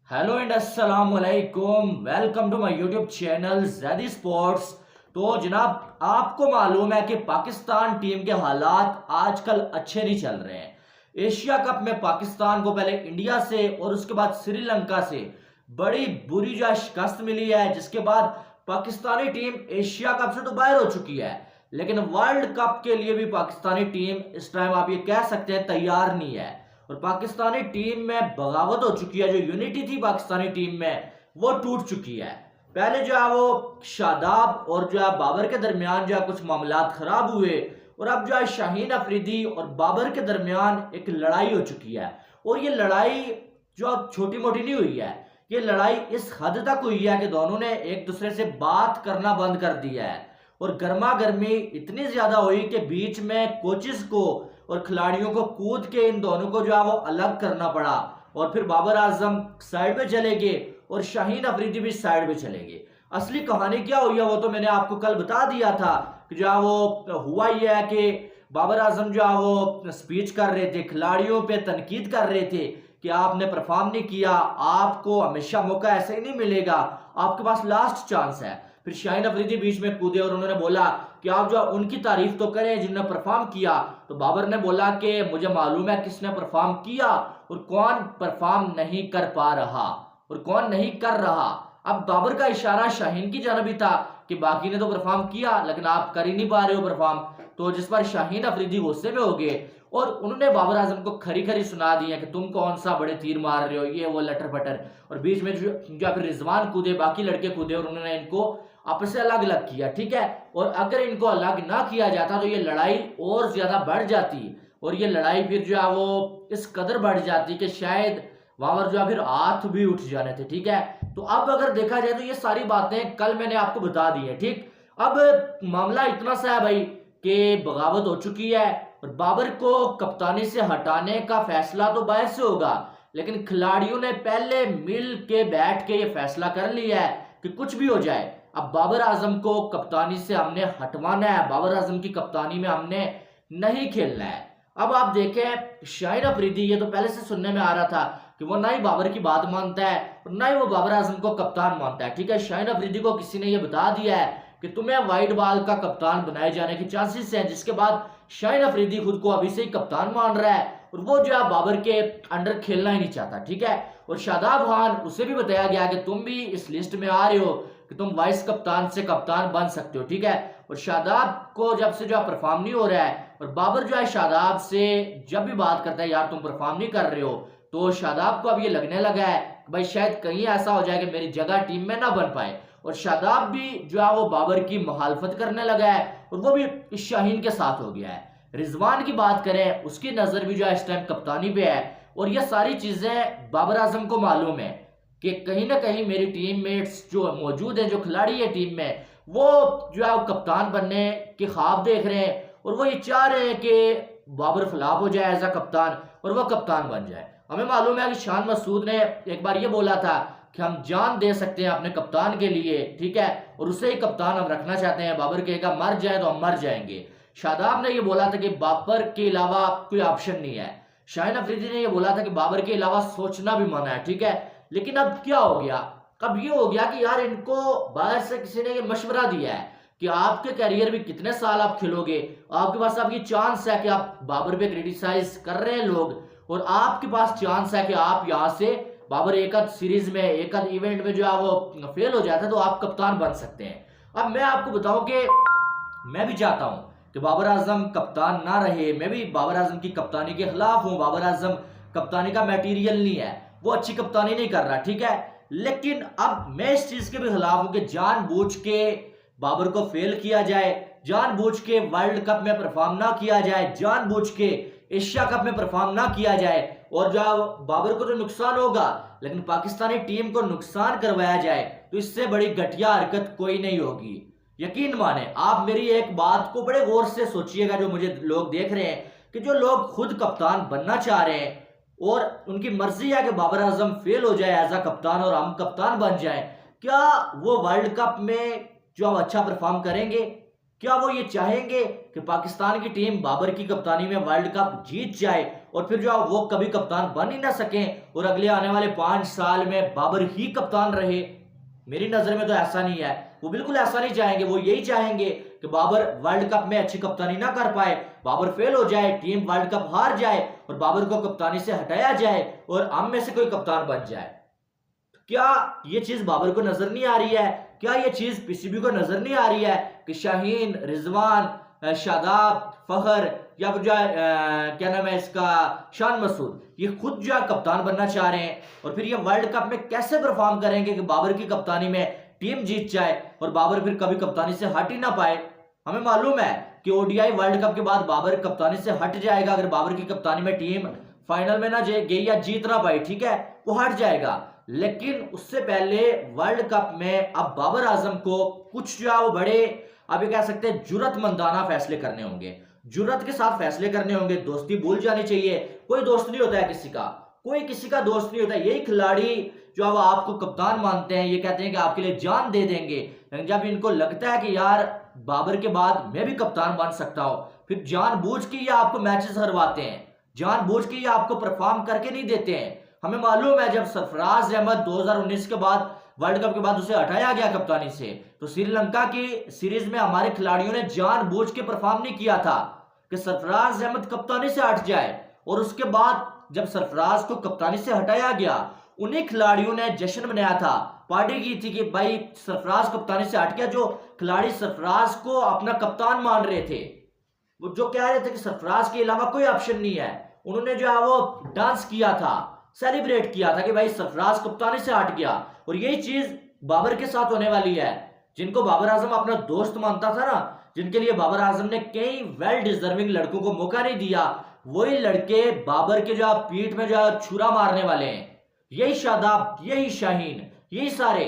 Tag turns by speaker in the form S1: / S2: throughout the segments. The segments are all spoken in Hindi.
S1: हेलो एंड अस्सलाम वालेकुम। Welcome to my YouTube channel Zaidi sports. तो जनाब, आपको मालूम है कि पाकिस्तान टीम के हालात आजकल अच्छे नहीं चल रहे हैं। एशिया कप में पाकिस्तान को पहले इंडिया से और उसके बाद श्रीलंका से बड़ी बुरी जो शिकस्त मिली है, जिसके बाद पाकिस्तानी टीम एशिया कप से तो बाहर हो चुकी है, लेकिन वर्ल्ड कप के लिए भी पाकिस्तानी टीम इस टाइम आप ये कह सकते हैं तैयार नहीं है। और पाकिस्तानी टीम में बगावत हो चुकी है। जो यूनिटी थी पाकिस्तानी टीम में वो टूट चुकी है। पहले जो है वो शादाब और जो है बाबर के दरमियान जो है कुछ मामलात खराब हुए, और अब जो है शाहीन अफरीदी और बाबर के दरमियान एक लड़ाई हो चुकी है। और ये लड़ाई जो छोटी मोटी नहीं हुई है, ये लड़ाई इस हद तक हुई है कि दोनों ने एक दूसरे से बात करना बंद कर दिया है। और गर्मा गर्मी इतनी ज्यादा हुई कि बीच में कोचिस को और खिलाड़ियों को कूद के इन दोनों को जो है वो अलग करना पड़ा। और फिर बाबर आजम साइड में चले गए और शाहीन अफरीदी भी साइड में चले गए। असली कहानी क्या हुई है वो तो मैंने आपको कल बता दिया था कि जो है वो हुआ ही है कि बाबर आजम जो है वो स्पीच कर रहे थे, खिलाड़ियों पे तनकीद कर रहे थे कि आपने परफॉर्म नहीं किया, आपको हमेशा मौका ऐसे ही नहीं मिलेगा, आपके पास लास्ट चांस है। फिर शाहीन अफरीदी बीच में कूदे और उन्होंने बोला कि आप जो उनकी तारीफ तो करें जिन्होंने परफॉर्म किया। तो बाबर ने बोला कि मुझे मालूम है किसने परफॉर्म किया और कौन परफॉर्म नहीं कर पा रहा और कौन नहीं कर रहा। अब बाबर का इशारा शाहीन की जानब ही था कि बाकी ने तो परफॉर्म किया लेकिन आप कर ही नहीं पा रहे हो परफॉर्म। तो जिस पर शाहीन अफरीदी गुस्से में हो गए और उन्होंने बाबर आजम को खरी खरी सुना दिया कि तुम कौन सा बड़े तीर मार रहे हो, ये वो लटर पटर। और बीच में जो फिर रिजवान कूदे, बाकी लड़के कूदे और उन्होंने इनको आपस से अलग अलग किया। ठीक है, और अगर इनको अलग ना किया जाता तो ये लड़ाई और ज्यादा बढ़ जाती और ये लड़ाई फिर जो है वो इस कदर बढ़ जाती कि शायद वहां पर जो है फिर हाथ भी उठ जाने थे। ठीक है, तो अब अगर देखा जाए तो ये सारी बातें कल मैंने आपको बता दी है। ठीक, अब मामला इतना सा है भाई कि बगावत हो चुकी है और बाबर को कप्तानी से हटाने का फैसला तो बाहर से होगा, लेकिन खिलाड़ियों ने पहले मिल के बैठ के ये फैसला कर लिया है कि कुछ भी हो जाए अब बाबर आजम को कप्तानी से हमने हटवाना है, बाबर आजम की कप्तानी में हमने नहीं खेलना है। अब आप देखें शाहीन अफरीदी, ये तो पहले से सुनने में आ रहा था कि वो ना ही बाबर की बात मानता है और ना ही वो बाबर आजम को कप्तान मानता है। ठीक है, शाहीन अफरीदी को किसी ने ये बता दिया है कि तुम्हें व्हाइट बॉल का कप्तान बनाए जाने के चांसेस हैं, जिसके बाद शाहीन अफरीदी खुद को अभी से ही कप्तान मान रहा है और वो जो है बाबर के अंडर खेलना ही नहीं चाहता। ठीक है, और शादाब खान, उसे भी बताया गया कि तुम भी इस लिस्ट में आ रहे हो कि तुम वाइस कप्तान से कप्तान बन सकते हो। ठीक है, और शादाब को जब से जो है परफॉर्म नहीं हो रहा है और बाबर जो है शादाब से जब भी बात करता है यार तुम परफॉर्म नहीं कर रहे हो, तो शादाब को अब ये लगने लगा है कि भाई शायद कहीं ऐसा हो जाए कि मेरी जगह टीम में ना बन पाए। और शादाब भी जो है वो बाबर की मुखालफत करने लगा है और वो भी शाहीन के साथ हो गया है। रिजवान की बात करें, उसकी नजर भी जो है इस टाइम कप्तानी पे है और ये सारी चीजें बाबर आजम को मालूम है कि कहीं ना कहीं मेरी टीममेट्स जो मौजूद है, जो खिलाड़ी है टीम में, वो जो है वो कप्तान बनने के ख्वाब देख रहे हैं और वो ये चाह रहे हैं कि बाबर फ्लॉप हो जाए एज अ कप्तान और वो कप्तान बन जाए। हमें मालूम है कि शान मसूद ने एक बार ये बोला था कि हम जान दे सकते हैं अपने कप्तान के लिए। ठीक है, और उसे ही कप्तान हम रखना चाहते हैं। बाबर कहेगा मर जाए तो हम मर जाएंगे। शादाब ने ये बोला था कि बाबर के अलावा कोई ऑप्शन नहीं है। शाहीन अफरीदी ने ये बोला था कि बाबर के अलावा सोचना भी मना है। ठीक है, लेकिन अब क्या हो गया, अब ये हो गया कि यार इनको बाहर से किसी ने ये मशवरा दिया है कि आपके कैरियर में कितने साल आप खेलोगे, आपके पास अब ये चांस है कि आप बाबर पे क्रिटिसाइज कर रहे हैं लोग और आपके पास चांस है कि आप यहाँ से बाबर एक आध सीरीज में, एक आध इवेंट में जो है वो फेल हो जाता है तो आप कप्तान बन सकते हैं। अब मैं आपको बताऊं कि मैं भी चाहता हूं कि बाबर आजम कप्तान ना रहे, मैं भी बाबर आजम की कप्तानी के खिलाफ हूं। बाबर आजम कप्तानी का मटेरियल नहीं है, वो अच्छी कप्तानी नहीं कर रहा। ठीक है, लेकिन अब मैं इस चीज के भी खिलाफ हूं कि जानबूझ के बाबर को फेल किया जाए, जानबूझ के वर्ल्ड कप में परफॉर्म ना किया जाए, जानबूझ के एशिया कप में परफॉर्म ना किया जाए और जो बाबर को तो नुकसान होगा लेकिन पाकिस्तानी टीम को नुकसान करवाया जाए, तो इससे बड़ी घटिया हरकत कोई नहीं होगी। यकीन माने, आप मेरी एक बात को बड़े गौर से सोचिएगा, जो मुझे लोग देख रहे हैं कि जो लोग खुद कप्तान बनना चाह रहे हैं और उनकी मर्जी है कि बाबर आजम फेल हो जाए एज अ कप्तान और हम कप्तान बन जाए, क्या वो वर्ल्ड कप में जो अच्छा परफॉर्म करेंगे? क्या वो ये चाहेंगे कि पाकिस्तान की टीम बाबर की कप्तानी में वर्ल्ड कप जीत जाए और फिर जो वो कभी कप्तान बन ही ना सकें और अगले आने वाले 5 साल में बाबर ही कप्तान रहे? मेरी नजर में तो ऐसा नहीं है। वो बिल्कुल ऐसा नहीं चाहेंगे। वो यही चाहेंगे कि बाबर वर्ल्ड कप में अच्छी कप्तानी ना कर पाए, बाबर फेल हो जाए, टीम वर्ल्ड कप हार जाए और बाबर को कप्तानी से हटाया जाए और हम में से कोई कप्तान बन जाए। क्या ये चीज बाबर को नजर नहीं आ रही है? क्या ये चीज पीसीबी को नजर नहीं आ रही है कि शाहीन, रिजवान, शादाब, फखर या फिर जो क्या नाम है इसका, शान मसूद, ये खुद जो है कप्तान बनना चाह रहे हैं और फिर ये वर्ल्ड कप में कैसे परफॉर्म करेंगे कि बाबर की कप्तानी में टीम जीत जाए और बाबर फिर कभी कप्तानी से हट ही ना पाए? हमें मालूम है कि ओडीआई वर्ल्ड कप के बाद बाबर कप्तानी से हट जाएगा। अगर बाबर की कप्तानी में टीम फाइनल में ना गई या जीत ना पाई, ठीक है, वो हट जाएगा। लेकिन उससे पहले वर्ल्ड कप में अब बाबर आजम को कुछ जो है वो बड़े, अभी कह सकते हैं, जुर्रतमंदाना फैसले करने होंगे, जुर्रत के साथ फैसले करने होंगे। दोस्ती भूल जानी चाहिए। कोई दोस्त नहीं होता है किसी का, कोई किसी का दोस्त नहीं होता। यही खिलाड़ी जो है वो आपको कप्तान मानते हैं, ये कहते हैं कि आपके लिए जान दे देंगे। जब इनको लगता है कि यार बाबर के बाद मैं भी कप्तान बन सकता हूं, फिर जानबूझ के ये आपको मैचेस हरवाते हैं, जानबूझ के ये आपको परफॉर्म करके नहीं देते हैं। हमें मालूम है जब सरफराज अहमद 2019 के बाद वर्ल्ड कप के बाद उसे हटाया गया कप्तानी से, तो श्रीलंका की सीरीज में हमारे खिलाड़ियों ने जानबूझ के परफॉर्म नहीं किया था कि सरफराज अहमद कप्तानी से हट जाए। और उसके बाद जब सरफराज को कप्तानी से हटाया गया, उन्हीं खिलाड़ियों ने जश्न मनाया था, पार्टी की थी कि भाई सरफराज कप्तानी से हट गया। जो खिलाड़ी सरफराज को अपना कप्तान मान रहे थे, वो जो कह रहे थे कि सरफराज के अलावा कोई ऑप्शन नहीं है, उन्होंने जो है वो डांस किया था, सेलिब्रेट किया था कि भाई सरफराज कप्तानी से हट गया। और यही चीज बाबर के साथ होने वाली है। जिनको बाबर आजम अपना दोस्त मानता था ना, जिनके लिए बाबर आजम ने कई वेल डिजर्विंग लड़कों को मौका नहीं दिया, वही लड़के बाबर के जो पीठ में जो छुरा मारने वाले हैं। यही शादाब, यही शाहीन, यही सारे।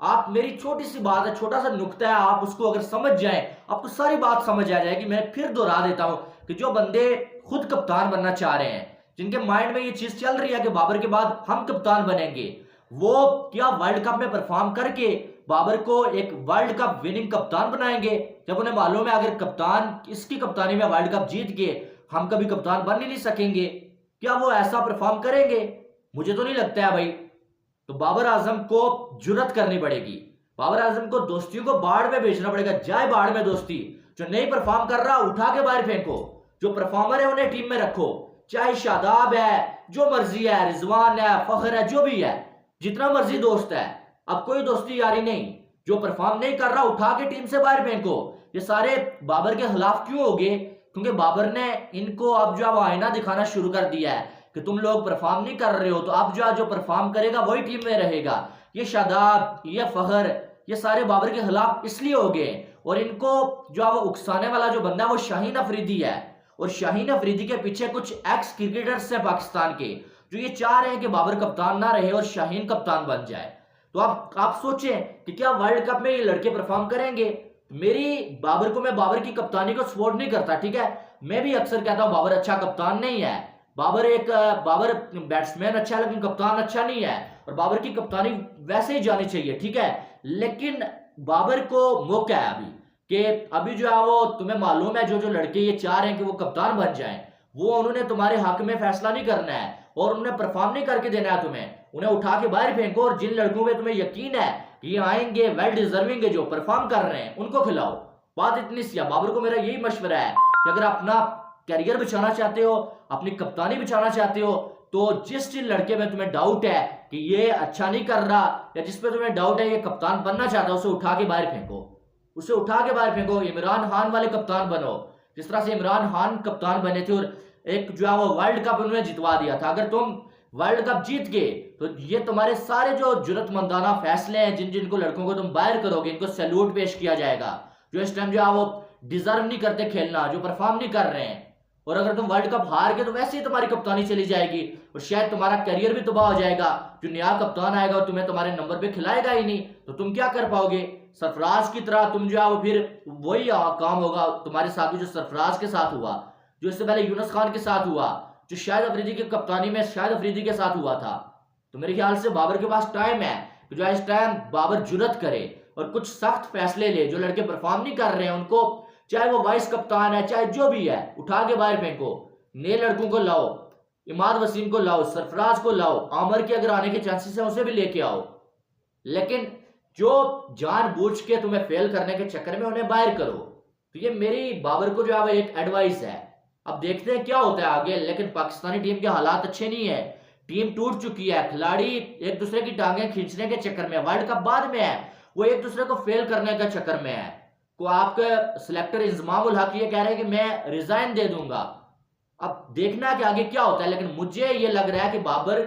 S1: आप, मेरी छोटी सी बात है, छोटा सा नुक्ता है, आप उसको अगर समझ जाएं, आपको सारी बात समझ आ जाएगी। मैं फिर दोहरा देता हूं कि जो बंदे खुद कप्तान बनना चाह रहे हैं, जिनके माइंड में ये चीज चल रही है कि बाबर के बाद हम कप्तान बनेंगे, वो क्या वर्ल्ड कप में परफॉर्म करके बाबर को एक वर्ल्ड कप विनिंग कप्तान बनाएंगे? जब उन्हें मालूम है अगर कप्तान इसकी कप्तानी में वर्ल्ड कप जीत के हम कभी कप्तान बन ही नहीं सकेंगे, क्या वो ऐसा परफॉर्म करेंगे? मुझे तो नहीं लगता है भाई। तो बाबर आजम को जुर्रत करनी पड़ेगी, बाबर आजम को दोस्तियों को बाढ़ में भेजना पड़ेगा। जाए बाढ़ में दोस्ती। जो नहीं परफॉर्म कर रहा उठा के बाहर फेंको, जो परफॉर्मर है उन्हें टीम में रखो, चाहे शादाब है, जो मर्जी है, रिजवान है, फखर है, जो भी है, जितना मर्जी दोस्त है। अब कोई दोस्ती यारी नहीं। जो परफॉर्म नहीं कर रहा उठा के टीम से बाहर फेंको। ये सारे बाबर के खिलाफ क्यों हो गए? क्योंकि बाबर ने इनको अब जो आईना दिखाना शुरू कर दिया है कि तुम लोग परफॉर्म नहीं कर रहे हो, तो अब जो परफॉर्म करेगा वही टीम में रहेगा। ये शादाब, ये फखर, ये सारे बाबर के खिलाफ इसलिए हो गए। और इनको जो वो उकसाने वाला जो बंदा है वो शाहीन अफरीदी है। और शाहीन अफरीदी के पीछे कुछ एक्स क्रिकेटर्स हैं पाकिस्तान के, जो ये चाह रहे हैं कि बाबर कप्तान ना रहे और शाहीन कप्तान बन जाए। तो आप सोचें कि क्या वर्ल्ड कप में ये लड़के परफॉर्म करेंगे? मैं बाबर की कप्तानी को सपोर्ट नहीं करता, ठीक है। मैं भी अक्सर कहता हूं बाबर अच्छा कप्तान नहीं है। बाबर बैट्समैन अच्छा है लेकिन कप्तान अच्छा नहीं है। और बाबर की कप्तानी वैसे ही जानी चाहिए, ठीक है। लेकिन बाबर को मौका है अभी कि अभी जो है वो, तुम्हें मालूम है, जो लड़के ये चाह रहे हैं कि वो कप्तान बन जाएं, वो उन्होंने तुम्हारे हक में फैसला नहीं करना है और उन्हें परफॉर्म नहीं करके देना है तुम्हें। उन्हें उठा के बाहर फेंको और जिन लड़कों में तुम्हें यकीन है कि ये आएंगे, वेल डिजर्विंग है, जो परफॉर्म कर रहे हैं, उनको खिलाओ। बात इतनी सी है। बाबर को मेरा यही मशवरा है कि अगर अपना कैरियर बिछाना चाहते हो, अपनी कप्तानी बिछाना चाहते हो, तो जिस लड़के में तुम्हें डाउट है कि ये अच्छा नहीं कर रहा, या जिस पे तुम्हें डाउट है ये कप्तान बनना चाहता है, उसे उठा के बाहर फेंको, उसे उठा के बाहर फेंको। इमरान खान वाले कप्तान बनो, जिस तरह से इमरान खान कप्तान बने थे और एक जो है वो वर्ल्ड कप उन्होंने जितवा दिया था। अगर तुम वर्ल्ड कप जीत गए तो ये तुम्हारे सारे जो जुर्रतमंदाना फैसले हैं, जिन जिनको लड़कों को तुम बाहर करोगे, इनको सैल्यूट पेश किया जाएगा, जो इस टाइम जो है वो डिजर्व नहीं करते खेलना, जो परफॉर्म नहीं कर रहे हैं। और अगर तुम वर्ल्ड कप हार गए तो वैसे ही तुम्हारी कप्तानी चली जाएगी और शायद तुम्हारा करियर भी तबाह हो जाएगा। जो नया कप्तान आएगा और तुम्हें तुम्हारे नंबर पे खिलाएगा ही नहीं, तो तुम क्या कर पाओगे? सरफराज की तरह तुम जो है वो फिर वही काम होगा तुम्हारे साथ भी जो सरफराज के साथ हुआ, जो इससे पहले यूनुस खान के साथ हुआ, जो शाहिद अफरीदी की कप्तानी में शाहिद अफरीदी के साथ हुआ था। तो मेरे ख्याल से बाबर के पास टाइम है कि जो इस टाइम बाबर जुर्रत करे, और कुछ सख्त फैसले ले। जो लड़के परफॉर्म नहीं कर रहे हैं उनको, चाहे वो वाइस कप्तान है चाहे जो भी है, उठा के बाहर फेंको। नए लड़कों को लाओ, इमाद वसीम को लाओ, सरफराज को लाओ, आमर के अगर आने के चांसेस है उसे भी लेके आओ। लेकिन जो जानबूझ के तुम्हें फेल करने के चक्कर में उन्हें बाहर करो। तो ये मेरी बाबर को जो है एक एडवाइस है। अब देखते हैं क्या होता है आगे। लेकिन पाकिस्तानी टीम के हालात अच्छे नहीं है, टीम टूट चुकी है, खिलाड़ी एक दूसरे की टांगें खींचने के चक्कर में, वर्ल्ड कप बाद में है, वो एक दूसरे को फेल करने के चक्कर में है। को आपका सिलेक्टर इंजमाम उल हक ये कह रहे हैं कि मैं रिजाइन दे दूंगा। अब देखना है कि आगे क्या होता है। लेकिन मुझे ये लग रहा है कि बाबर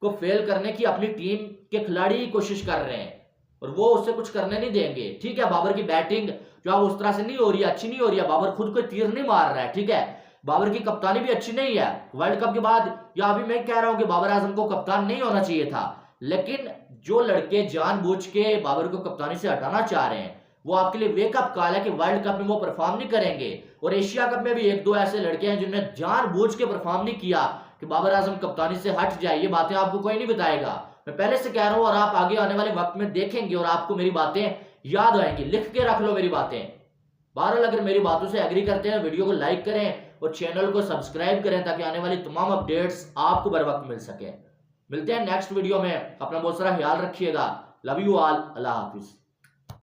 S1: को फेल करने की अपनी टीम के खिलाड़ी ही कोशिश कर रहे हैं और वो उससे कुछ करने नहीं देंगे। ठीक है, बाबर की बैटिंग जो है उस तरह से नहीं हो रही है, अच्छी नहीं हो रही है, बाबर खुद को तीर नहीं मार रहा है। ठीक है, बाबर की कप्तानी भी अच्छी नहीं है वर्ल्ड कप के बाद। या अभी मैं कह रहा हूं कि बाबर आजम को कप्तान नहीं होना चाहिए था, लेकिन जो लड़के जानबूझ के बाबर को कप्तानी से हटाना चाह रहे हैं वो आपके लिए वेकअप कॉल है कि वर्ल्ड कप में वो परफॉर्म नहीं करेंगे। और एशिया कप में भी एक दो ऐसे लड़के हैं जिन्होंने जानबूझ के परफॉर्म नहीं किया कि बाबर आजम कप्तानी से हट जाए। ये बातें आपको कोई नहीं बताएगा, मैं पहले से कह रहा हूं, और आप आगे आने वाले वक्त में देखेंगे और आपको मेरी बातें याद आएंगी। लिख के रख लो मेरी बातें। बहरहाल अगर मेरी बातों से एग्री करते हैं वीडियो को लाइक करें और चैनल को सब्सक्राइब करें ताकि आने वाली तमाम अपडेट्स आपको बर वक्त मिल सके। मिलते हैं नेक्स्ट वीडियो में, अपना बहुत सारा ख्याल रखिएगा। Love you all, Allah Hafiz.